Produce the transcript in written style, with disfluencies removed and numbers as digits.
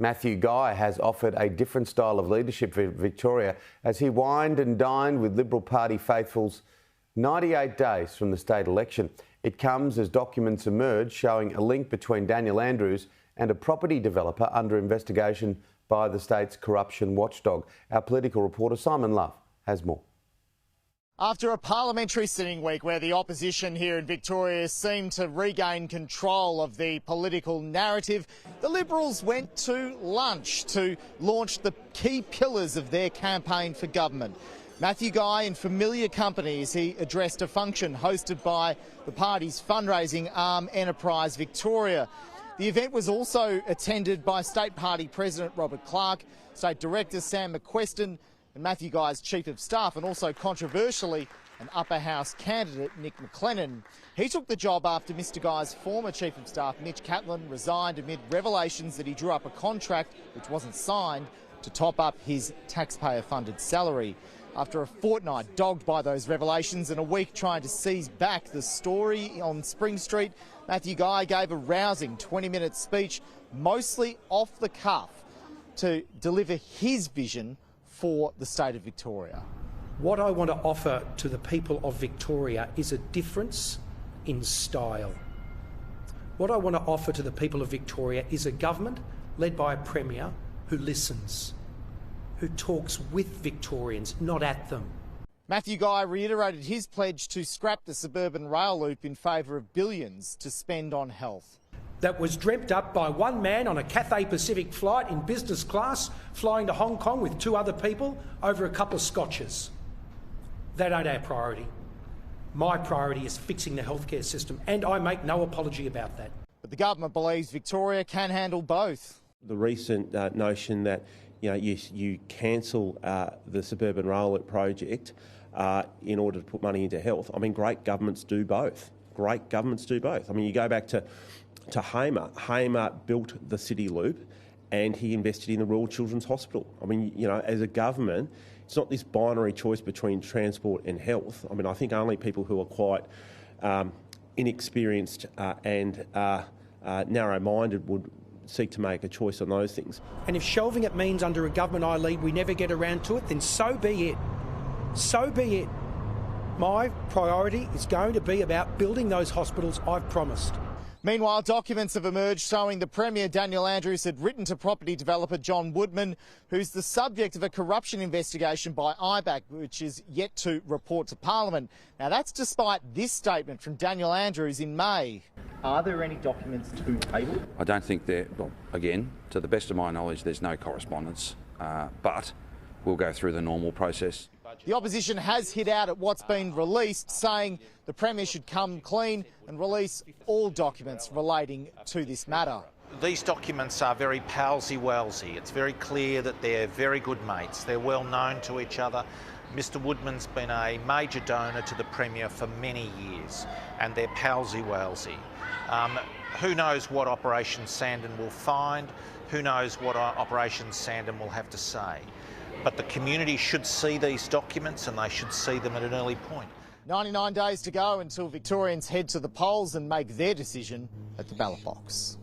Matthew Guy has offered a different style of leadership for Victoria as he wined and dined with Liberal Party faithfuls 98 days from the state election. It comes as documents emerge showing a link between Daniel Andrews and a property developer under investigation by the state's corruption watchdog. Our political reporter Simon Love has more. After a parliamentary sitting week where the opposition here in Victoria seemed to regain control of the political narrative, the Liberals went to lunch to launch the key pillars of their campaign for government. Matthew Guy in familiar company as he addressed a function hosted by the party's fundraising arm Enterprise Victoria. The event was also attended by State Party President Robert Clark, State Director Sam McQuestion and Matthew Guy's Chief of Staff, and also controversially an upper house candidate, Nick McLennan. He took the job after Mr Guy's former Chief of Staff, Mitch Catlin, resigned amid revelations that he drew up a contract which wasn't signed to top up his taxpayer-funded salary. After a fortnight dogged by those revelations and a week trying to seize back the story on Spring Street, Matthew Guy gave a rousing 20-minute speech, mostly off the cuff, to deliver his vision for the state of Victoria. What I want to offer to the people of Victoria is a difference in style. What I want to offer to the people of Victoria is a government led by a Premier who listens, who talks with Victorians, not at them. Matthew Guy reiterated his pledge to scrap the suburban rail loop in favour of billions to spend on health. That was dreamt up by one man on a Cathay Pacific flight in business class, flying to Hong Kong with two other people over a couple of scotches. That ain't our priority. My priority is fixing the healthcare system, and I make no apology about that. But the government believes Victoria can handle both. The recent notion that you cancel the suburban rail loop project in order to put money into health. I mean, great governments do both. Great governments do both. I mean, you go back to Hamer. Hamer built the City Loop and he invested in the Royal Children's Hospital. I mean, as a government, it's not this binary choice between transport and health. I mean, I think only people who are quite inexperienced and narrow-minded would seek to make a choice on those things. And if shelving it means under a government I lead we never get around to it, then so be it. So be it. My priority is going to be about building those hospitals I've promised. Meanwhile, documents have emerged showing the Premier, Daniel Andrews, had written to property developer John Woodman, who's the subject of a corruption investigation by IBAC, which is yet to report to Parliament. Now, that's despite this statement from Daniel Andrews in May. Are there any documents to table? I don't think there, well, again, to the best of my knowledge, there's no correspondence, but we'll go through the normal process. The opposition has hit out at what's been released, saying the Premier should come clean and release all documents relating to this matter. These documents are very palsy-walsy. It's very clear that they're very good mates. They're well known to each other. Mr Woodman's been a major donor to the Premier for many years, and they're palsy-walsy. Who knows what Operation Sandon will find? Who knows what Operation Sandon will have to say? But the community should see these documents and they should see them at an early point. 99 days to go until Victorians head to the polls and make their decision at the ballot box.